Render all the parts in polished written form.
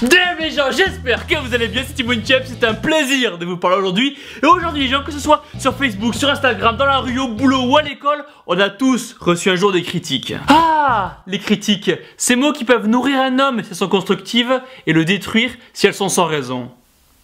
Damn les gens, j'espère que vous allez bien, c'est Timon Chef, c'est un plaisir de vous parler aujourd'hui. Et aujourd'hui les gens, que ce soit sur Facebook, sur Instagram, dans la rue, au boulot ou à l'école, on a tous reçu un jour des critiques. Ah, les critiques, ces mots qui peuvent nourrir un homme si elles sont constructives et le détruire si elles sont sans raison.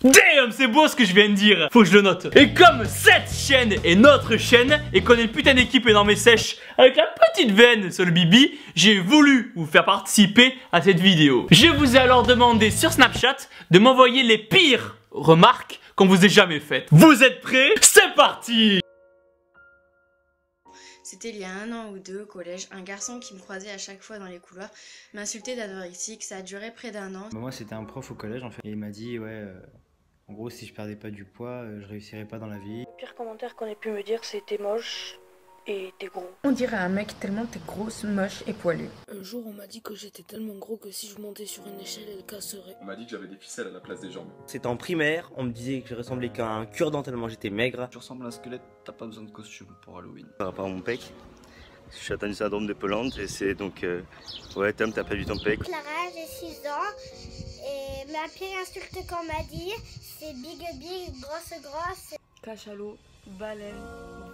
Damn, c'est beau ce que je viens de dire. Faut que je le note. Et comme cette chaîne est notre chaîne et qu'on est une putain d'équipe énorme et sèche avec la petite veine sur le bibi, j'ai voulu vous faire participer à cette vidéo. Je vous ai alors demandé sur Snapchat de m'envoyer les pires remarques qu'on vous ait jamais faites. Vous êtes prêts? C'est parti! C'était il y a 1 an ou 2 au collège, un garçon qui me croisait à chaque fois dans les couloirs m'insultait d'anorexique, ça a duré près d'1 an. Moi c'était un prof au collège en fait, et il m'a dit en gros si je perdais pas du poids, je réussirais pas dans la vie. Le pire commentaire qu'on ait pu me dire c'est t'es moche et t'es gros. On dirait un mec tellement t'es grosse, moche et poilu. Un jour on m'a dit que j'étais tellement gros que si je montais sur une échelle elle casserait. On m'a dit que j'avais des ficelles à la place des jambes. C'était en primaire, on me disait que je ressemblais qu'à un cure-dent tellement j'étais maigre. Tu ressembles à un squelette, t'as pas besoin de costume pour Halloween. Par rapport à mon pec, je suis atteint du syndrome de Pelante et c'est donc ouais Tom t'as perdu ton pec. Clara, j'ai 6 ans et ma pire insulte qu'on m'a dit c'est big, grosse. Cachalot, baleine,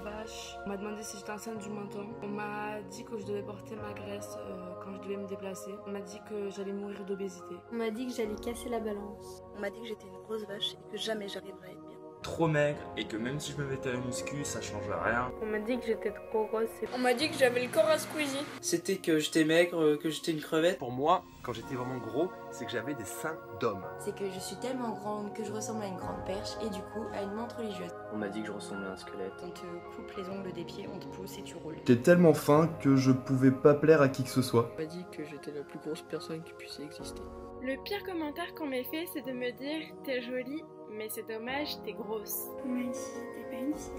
vache. On m'a demandé si j'étais enceinte du menton. On m'a dit que je devais porter ma graisse quand je devais me déplacer. On m'a dit que j'allais mourir d'obésité. On m'a dit que j'allais casser la balance. On m'a dit que j'étais une grosse vache et que jamais j'arriverais à être bien. Trop maigre et que même si je me mettais à la muscu, ça changerait rien. On m'a dit que j'étais trop grosse. On m'a dit que j'avais le corps à Squeezie. C'était que j'étais maigre, que j'étais une crevette. Pour moi, quand j'étais vraiment gros, c'est que j'avais des seins d'homme. C'est que je suis tellement grande que je ressemble à une grande perche et du coup à une menthe religieuse. On m'a dit que je ressemblais à un squelette. On te coupe les ongles des pieds, on te pousse et tu roules. J'étais tellement fin que je pouvais pas plaire à qui que ce soit. On m'a dit que j'étais la plus grosse personne qui puisse exister. Le pire commentaire qu'on m'ait fait, c'est de me dire t'es jolie, mais c'est dommage, t'es grosse. On m'a dit t'es pas une fille,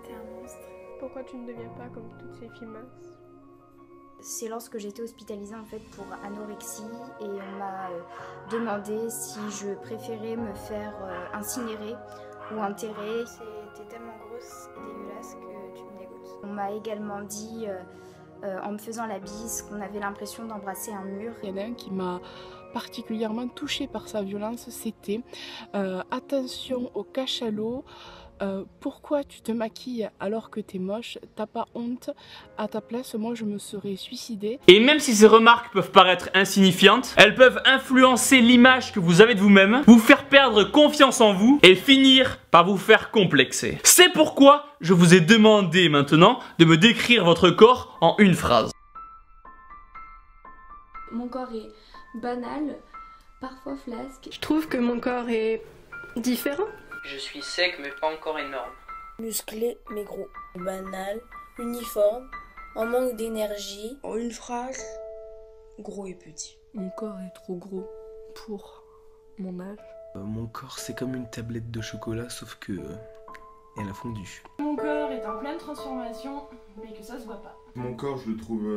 t'es un monstre. Pourquoi tu ne deviens pas comme toutes ces filles minces? C'est lorsque j'étais hospitalisée en fait pour anorexie et on m'a demandé si je préférais me faire incinérer ou enterrer. T'es tellement grosse et dégueulasse que tu me dégoûtes. On m'a également dit en me faisant la bise qu'on avait l'impression d'embrasser un mur. Il y en a un qui m'a particulièrement touchée par sa violence, c'était attention au cachalot, pourquoi tu te maquilles alors que t'es moche, t'as pas honte, à ta place moi je me serais suicidée. Et même si ces remarques peuvent paraître insignifiantes, elles peuvent influencer l'image que vous avez de vous-même, vous faire perdre confiance en vous et finir par vous faire complexer. C'est pourquoi je vous ai demandé maintenant de me décrire votre corps en une phrase. Mon corps est banal, parfois flasque. Je trouve que mon corps est différent. Je suis sec mais pas encore énorme. Musclé mais gros. Banal, uniforme, en manque d'énergie. En une phrase, gros et petit. Mon corps est trop gros pour mon âge. Mon corps c'est comme une tablette de chocolat sauf que elle a fondu. Mon corps est en pleine transformation, mais que ça se voit pas. Mon corps, je le trouve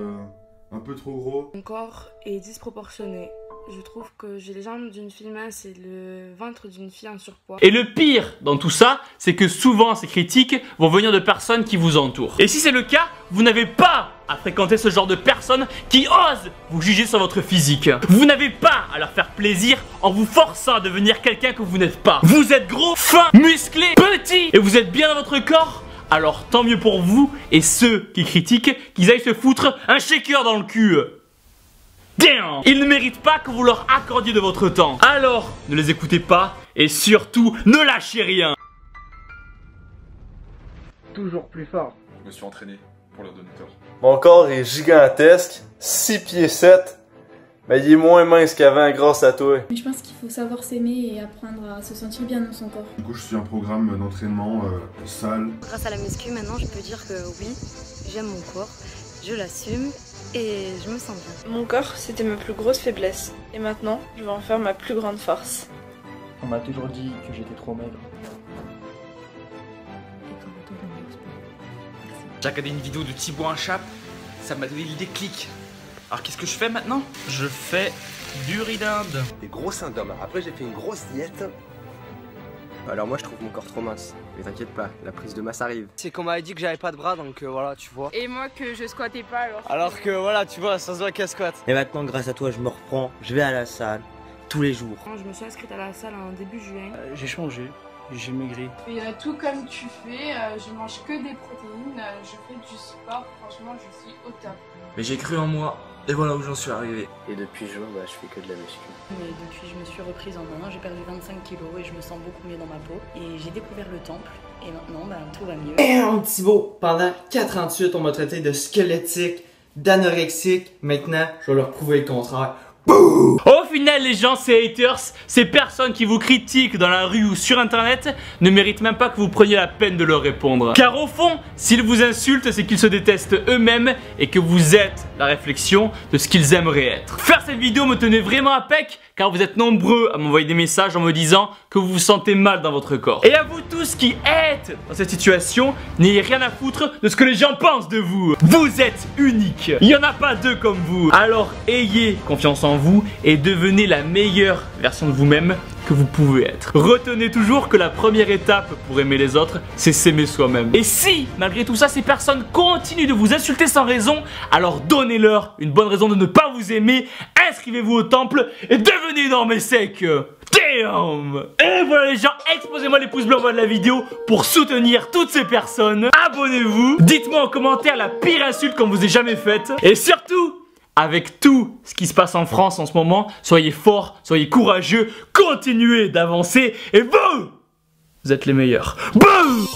un peu trop gros. Mon corps est disproportionné. Je trouve que j'ai les jambes d'une fille mince et le ventre d'une fille en surpoids. Et le pire dans tout ça, c'est que souvent ces critiques vont venir de personnes qui vous entourent. Et si c'est le cas, vous n'avez pas à fréquenter ce genre de personnes qui osent vous juger sur votre physique. Vous n'avez pas à leur faire plaisir en vous forçant à devenir quelqu'un que vous n'êtes pas. Vous êtes gros, fin, musclé, petit et vous êtes bien dans votre corps. Alors tant mieux pour vous et ceux qui critiquent, qu'ils aillent se foutre un shaker dans le cul. Damn! Ils ne méritent pas que vous leur accordiez de votre temps. Alors, ne les écoutez pas et surtout, ne lâchez rien. Toujours plus fort. Je me suis entraîné pour leur donner tort. Mon corps est gigantesque, 6 pieds 7, mais il est moins mince qu'avant grâce à toi. Je pense qu'il faut savoir s'aimer et apprendre à se sentir bien dans son corps. Du coup, je suis un programme d'entraînement salle. Grâce à la muscu, maintenant je peux dire que oui, j'aime mon corps, je l'assume et je me sens bien. Mon corps, c'était ma plus grosse faiblesse. Et maintenant, je vais en faire ma plus grande force. On m'a toujours dit que j'étais trop maigre. J'ai regardé une vidéo de Thibaut Inchap, ça m'a donné le déclic. Alors qu'est-ce que je fais maintenant? Je fais du riz d'Inde. Des gros seins d'homme. Après j'ai fait une grosse diète. Alors moi je trouve mon corps trop mince. Mais t'inquiète pas, la prise de masse arrive. C'est qu'on m'avait dit que j'avais pas de bras donc voilà tu vois. Et moi que je squattais pas alors. Alors que voilà tu vois ça se voit qu'elle squatte. Et maintenant grâce à toi je me reprends, je vais à la salle, tous les jours. Je me suis inscrite à la salle en début juin. J'ai changé, j'ai maigri. Et tout comme tu fais, je mange que des protéines, je fais du sport, franchement je suis au top. Mais j'ai cru en moi, et voilà où j'en suis arrivé. Et depuis juin, bah, je fais que de la muscu. Mais depuis je me suis reprise en main, j'ai perdu 25 kilos et je me sens beaucoup mieux dans ma peau. Et j'ai découvert le temple, et maintenant bah, tout va mieux. Et un petit beau, pendant 4 ans de suite, on m'a traité de squelettique, d'anorexique. Maintenant, je vais leur prouver le contraire. Au final les gens, ces haters, ces personnes qui vous critiquent dans la rue ou sur internet ne méritent même pas que vous preniez la peine de leur répondre. Car au fond, s'ils vous insultent, c'est qu'ils se détestent eux-mêmes et que vous êtes la réflexion de ce qu'ils aimeraient être. Faire cette vidéo me tenait vraiment à pec car vous êtes nombreux à m'envoyer des messages en me disant que vous vous sentez mal dans votre corps. Et à vous tous qui êtes dans cette situation, n'ayez rien à foutre de ce que les gens pensent de vous. Vous êtes unique. Il n'y en a pas deux comme vous. Alors ayez confiance en vous et devenez la meilleure version de vous-même que vous pouvez être. Retenez toujours que la première étape pour aimer les autres, c'est s'aimer soi-même. Et si, malgré tout ça, ces personnes continuent de vous insulter sans raison, alors donnez-leur une bonne raison de ne pas vous aimer, inscrivez-vous au temple et devenez énorme et sec. Damn! Et voilà les gens, exposez-moi les pouces bleus en bas de la vidéo pour soutenir toutes ces personnes. Abonnez-vous, dites-moi en commentaire la pire insulte qu'on vous ait jamais faite. Et surtout, avec tout ce qui se passe en France en ce moment, soyez forts, soyez courageux, continuez d'avancer et vous êtes les meilleurs. Boum!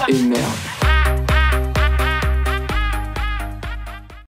Et merde.